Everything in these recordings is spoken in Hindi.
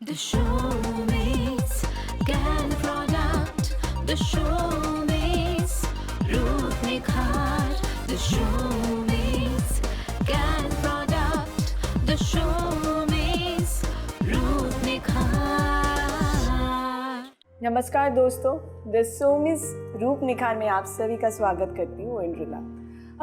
The showmates can product. The showmates रूप निखार. The showmates can product. The showmates रूप निखार. नमस्कार दोस्तों, द शोमिस रूप निखार में आप सभी का स्वागत करती हूँ इंद्रिला।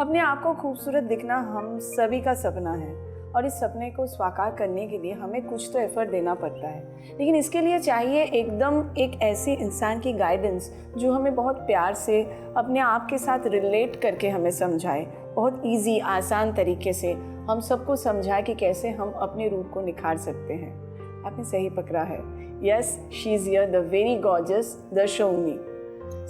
अपने आप को खूबसूरत दिखना हम सभी का सपना है और इस सपने को साकार करने के लिए हमें कुछ तो एफर्ट देना पड़ता है, लेकिन इसके लिए चाहिए एकदम एक ऐसे इंसान की गाइडेंस जो हमें बहुत प्यार से अपने आप के साथ रिलेट करके हमें समझाए, बहुत इजी आसान तरीके से हम सबको समझाए कि कैसे हम अपने रूप को निखार सकते हैं। आपने सही पकड़ा है। Yes, she is here, the very gorgeous the Shomi.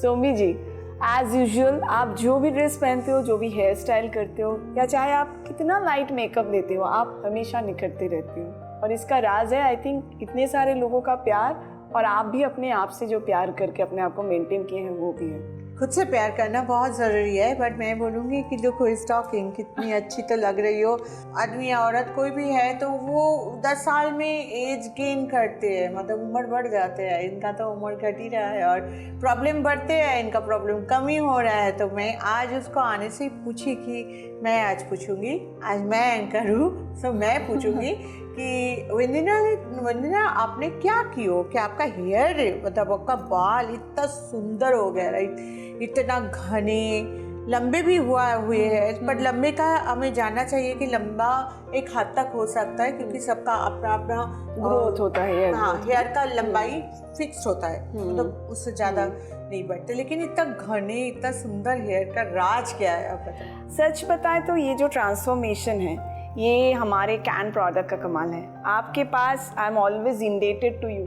Somi ji, as usual आप जो भी ड्रेस पहनते हो, जो भी हेयर स्टाइल करते हो, या चाहे आप कितना लाइट मेकअप लेते हो, आप हमेशा निखरते रहते हो। और इसका राज है आई थिंक इतने सारे लोगों का प्यार, और आप भी अपने आप से जो प्यार करके अपने आप को मेंटेन किए हैं वो भी है। खुद से प्यार करना बहुत ज़रूरी है, बट मैं बोलूँगी कि जो कोई स्टॉकिंग कितनी अच्छी तो लग रही हो, आदमी या औरत कोई भी है तो वो 10 साल में एज गेन करते हैं, मतलब उम्र बढ़ जाते हैं। इनका तो उम्र घट ही रहा है और प्रॉब्लम बढ़ते हैं, इनका प्रॉब्लम कम ही हो रहा है। तो मैं आज उसको आने से पूछी कि मैं आज पूछूंगी, आज मैं एंकर हूँ तो मैं पूछूंगी कि वंदना आपने क्या किया कि आपका हेयर, मतलब आपका बाल इतना सुंदर हो गया, राइट? इतना घने लंबे भी हुए हैं, पर लंबे का हमें जानना चाहिए कि लंबा एक हद तक हो सकता है, क्योंकि सबका अपना अपना ग्रोथ होता है। हाँ, हेयर का लंबाई फिक्स होता है, मतलब उससे ज़्यादा नहीं बढ़ते। लेकिन इतना घने इतना सुंदर हेयर का राज क्या है, आप बताएं। सच बताएं तो ये जो ट्रांसफॉर्मेशन है ये हमारे कैन प्रोडक्ट का कमाल है। आपके पास I am always indebted to you.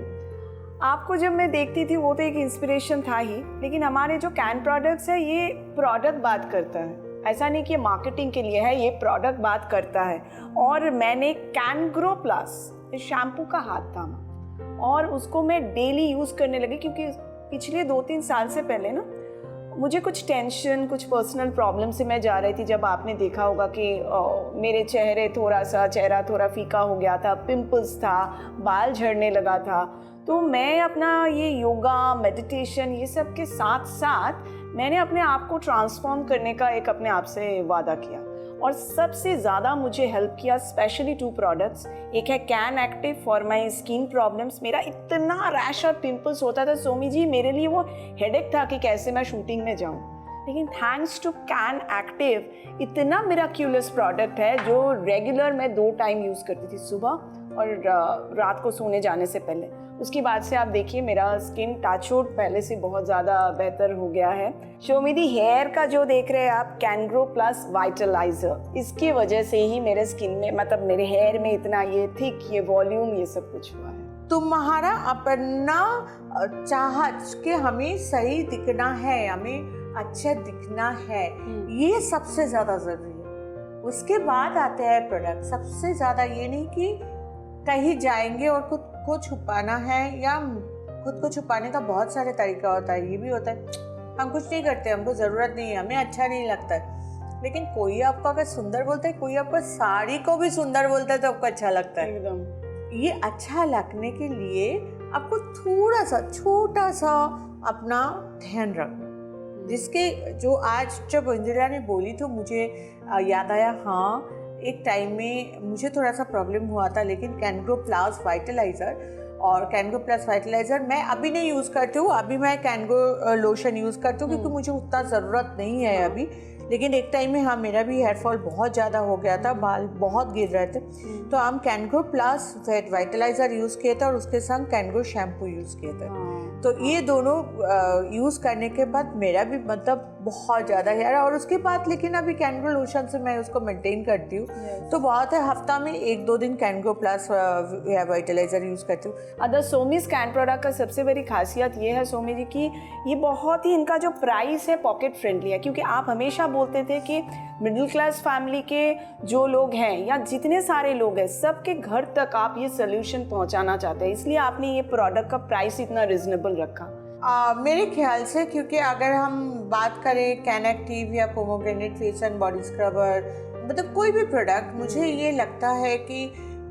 आपको जब मैं देखती थी वो तो एक इंस्पिरेशन था ही, लेकिन हमारे जो कैन प्रोडक्ट्स है ये प्रोडक्ट बात करता है। ऐसा नहीं कि मार्केटिंग के लिए है, ये प्रोडक्ट बात करता है। और मैंने कैन ग्रो प्लस शैम्पू का हाथ थामा और उसको मैं डेली यूज़ करने लगी, क्योंकि पिछले 2-3 साल से पहले ना मुझे कुछ टेंशन, कुछ पर्सनल प्रॉब्लम से मैं जा रही थी। जब आपने देखा होगा कि मेरे चेहरा थोड़ा फीका हो गया था, पिंपल्स था, बाल झड़ने लगा था, तो मैं अपना ये योगा, मेडिटेशन, ये सब के साथ साथ मैंने अपने आप को ट्रांसफॉर्म करने का एक अपने आप से वादा किया। और सबसे ज़्यादा मुझे हेल्प किया स्पेशली 2 प्रोडक्ट्स। एक है can active for my skin problems. मेरा इतना रैश और पिंपल्स होता था सोमी जी, मेरे लिए वो हेडेक था कि कैसे मैं शूटिंग में जाऊँ, लेकिन थैंक्स टू कैन एक्टिव इतना मिराक्यूलस प्रोडक्ट है जो रेगुलर मैं 2 टाइम यूज़ करती थी, सुबह और रात को सोने जाने से पहले। उसके बाद से आप देखिए मेरा स्किन टचवुड पहले से बहुत ज़्यादा बेहतर हो गया है। शोमिदी, हेयर का जो देख रहे हैं आप कैन ग्रो प्लस वाइटलाइजर, इसकी वजह से ही मेरे स्किन में, मतलब मेरे हेयर में इतना ये थिक, ये वॉल्यूम, ये सब कुछ हुआ है। तुम्हारा अपना चाहत कि हमें सही दिखना है, हमें अच्छा दिखना है, ये सबसे ज़्यादा ज़रूरी है। उसके बाद आते हैं प्रोडक्ट। सबसे ज़्यादा ये नहीं कि कहीं जाएंगे और खुद को छुपाना है, या खुद को छुपाने का बहुत सारे तरीका होता है। ये भी होता है हम कुछ नहीं करते, हमको ज़रूरत नहीं है, हमें अच्छा नहीं लगता है, लेकिन कोई आपको अगर सुंदर बोलता है, कोई आपको साड़ी को भी सुंदर बोलता है तो आपको अच्छा लगता है एकदम। ये अच्छा लगने के लिए आपको थोड़ा सा छोटा सा अपना ध्यान रखना, जिसके जो आज जब इंदिरा ने बोली तो मुझे याद आया। हाँ, एक टाइम में मुझे थोड़ा सा प्रॉब्लम हुआ था, लेकिन कैन ग्रो प्लस वाइटलाइजर और कैन ग्रो प्लस वाइटलाइजर मैं अभी नहीं यूज़ करती हूँ। अभी मैं कैन ग्रो लोशन यूज़ करती हूँ, क्योंकि मुझे उतना ज़रूरत नहीं है अभी। लेकिन एक टाइम में हाँ, मेरा भी हेयर फॉल बहुत ज़्यादा हो गया था, बाल बहुत गिर रहे थे, तो हम can grow plus vitaliser use किए थे और उसके संग कैन ग्रो शैम्पू यूज़ किए थे। तो ये दोनों यूज़ करने के बाद मेरा भी मतलब बहुत ज़्यादा हेयर, और उसके बाद लेकिन अभी कैन ग्रो लोशन से मैं उसको मेंटेन करती हूँ। तो बहुत है, हफ्ता में 1-2 दिन can grow plus vitaliser use करती हूँ। अदर सोमीज कैन प्रोडक्ट का सबसे बड़ी खासियत ये है सोमी जी कि ये बहुत ही, इनका जो प्राइस है पॉकेट फ्रेंडली है, क्योंकि आप हमेशा बोलते थे कि मिडिल क्लास फैमिली के जो लोग हैं या जितने सारे लोग हैं सबके घर तक आप ये सोल्यूशन पहुंचाना चाहते हैं, इसलिए आपने ये प्रोडक्ट का प्राइस इतना रिजनेबल रखा। मेरे ख्याल से, क्योंकि अगर हम बात करें कैन एक्टिव या pomegranate face and body scrubber, मतलब कोई भी प्रोडक्ट, मुझे ये लगता है कि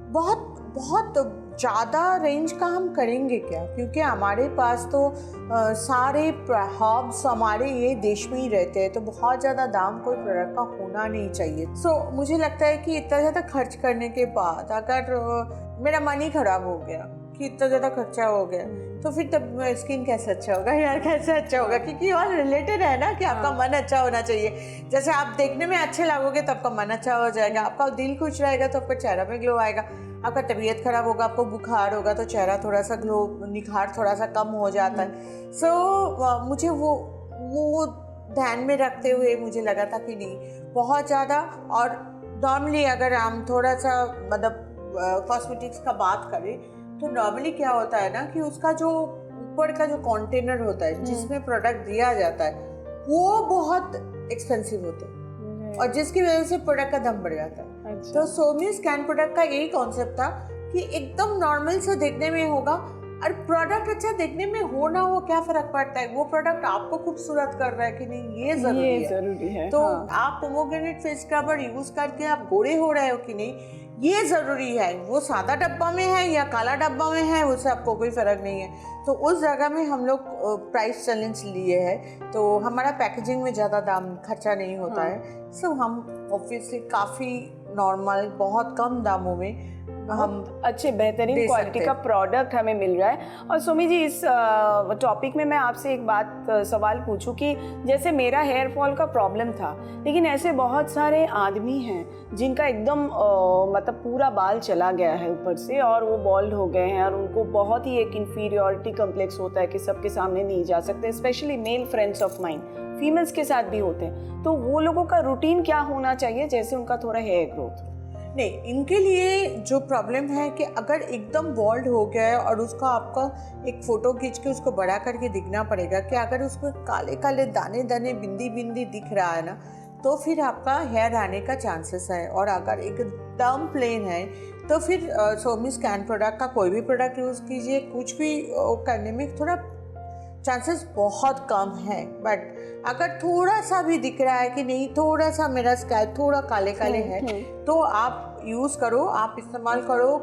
बहुत बहुत ज़्यादा रेंज का हम करेंगे क्या, क्योंकि हमारे पास तो सारे हब्स हमारे ये देश में ही रहते हैं, तो बहुत ज़्यादा दाम कोई प्रोडक्ट का होना नहीं चाहिए। मुझे लगता है कि इतना ज़्यादा खर्च करने के बाद अगर मेरा मन ही ख़राब हो गया कि इतना ज़्यादा खर्चा हो गया, तो फिर तब स्किन कैसे अच्छा होगा, हेयर कैसे अच्छा होगा, क्योंकि और रिलेटेड है ना कि आपका मन अच्छा होना चाहिए। जैसे आप देखने में अच्छे लगोगे तो आपका मन अच्छा हो जाएगा, आपका दिल खुश रहेगा तो आपका चेहरा पे ग्लो आएगा, आपका तबीयत खराब होगा, आपको बुखार होगा तो चेहरा थोड़ा सा ग्लो, निखार थोड़ा सा कम हो जाता है। मुझे वो ध्यान में रखते हुए मुझे लगा था कि नहीं बहुत ज़्यादा। और नॉर्मली अगर हम थोड़ा सा मतलब कॉस्मेटिक्स का बात करें तो नॉर्मली क्या होता है ना कि उसका जो ऊपर का जो कंटेनर होता है जिसमें प्रोडक्ट दिया जाता है वो बहुत एक्सपेंसिव होता है और जिसकी वजह से प्रोडक्ट का दाम बढ़ जाता है। अच्छा। तो सोमी स्कैन प्रोडक्ट का यही कॉन्सेप्ट था कि एकदम नॉर्मल से देखने में होगा, और प्रोडक्ट अच्छा देखने में हो ना हो क्या फर्क पड़ता है, वो प्रोडक्ट आपको खूबसूरत कर रहा है कि नहीं ये जरूरी है। तो आप पोमोग्रेनेट फेस स्क्रबर यूज करके आप गोरे हो रहे हो कि नहीं ये ज़रूरी है। वो सादा डब्बा में है या काला डब्बा में है उससे आपको कोई फ़र्क नहीं है। तो उस जगह में हम लोग प्राइस चैलेंज लिए हैं, तो हमारा पैकेजिंग में ज़्यादा दाम खर्चा नहीं होता है। सो हम ऑब्वियसली काफ़ी नॉर्मल बहुत कम दामों में हम अच्छे बेहतरीन क्वालिटी का प्रोडक्ट हमें मिल रहा है। और सुमी जी इस टॉपिक में मैं आपसे एक बात सवाल पूछूं कि जैसे मेरा हेयर फॉल का प्रॉब्लम था, लेकिन ऐसे बहुत सारे आदमी हैं जिनका एकदम मतलब पूरा बाल चला गया है ऊपर से और वो बॉल्ड हो गए हैं और उनको बहुत ही एक इन्फीरियॉरिटी कम्प्लेक्स होता है कि सबके सामने नहीं जा सकते, specially male friends of mind, females के साथ भी होते हैं। तो वो लोगों का रूटीन क्या होना चाहिए जैसे उनका थोड़ा हेयर ग्रोथ? नहीं, इनके लिए जो प्रॉब्लम है कि अगर एकदम बॉल्ड हो गया है और उसका आपका एक फ़ोटो खींच के उसको बड़ा करके दिखना पड़ेगा कि अगर उसको काले काले दाने दाने बिंदी बिंदी दिख रहा है ना तो फिर आपका हेयर आने का चांसेस है। और अगर एकदम प्लेन है तो फिर सोमी स्कैन प्रोडक्ट का कोई भी प्रोडक्ट यूज़ कीजिए, कुछ भी करने में थोड़ा चांसेस बहुत कम है। बट अगर थोड़ा सा भी दिख रहा है कि नहीं थोड़ा सा मेरा स्कैल्प थोड़ा काले काले है तो आप यूज़ करो, आप इस्तेमाल करो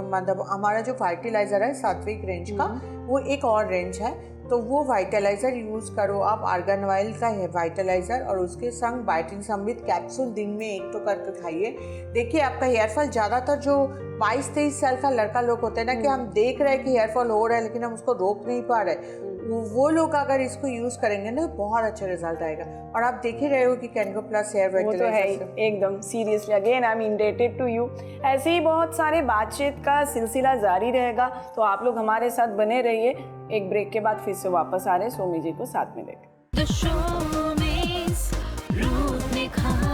मतलब हमारा जो वाइटलाइज़र है सात्विक रेंज का वो एक और रेंज है, तो वो वाइटलाइज़र यूज़ करो आप। आर्गन ऑयल का है वाइटलाइज़र और उसके संग बायोटिन समृद्ध कैप्सूल दिन में 1 तो करके खाइए। देखिए आपका हेयर फॉल ज़्यादातर जो 22-23 साल का लड़का लोग होते हैं ना कि हम देख रहे हैं कि हेयर फॉल हो रहा है लेकिन हम उसको रोक नहीं पा रहे, वो लोग अगर इसको यूज़ करेंगे ना तो बहुत अच्छा रिजल्ट आएगा। और आप देख ही रहे हो कि कैनगो प्लस हेयर वाइटलाइजर, वो तो है एकदम seriously. Again I am indebted to you. ऐसे ही बहुत सारे बातचीत का सिलसिला जारी रहेगा, तो आप लोग हमारे साथ बने रहिए। एक ब्रेक के बाद फिर से वापस आ रहे हैं सोमी जी को साथ में लेकर। The show means रूप निखार।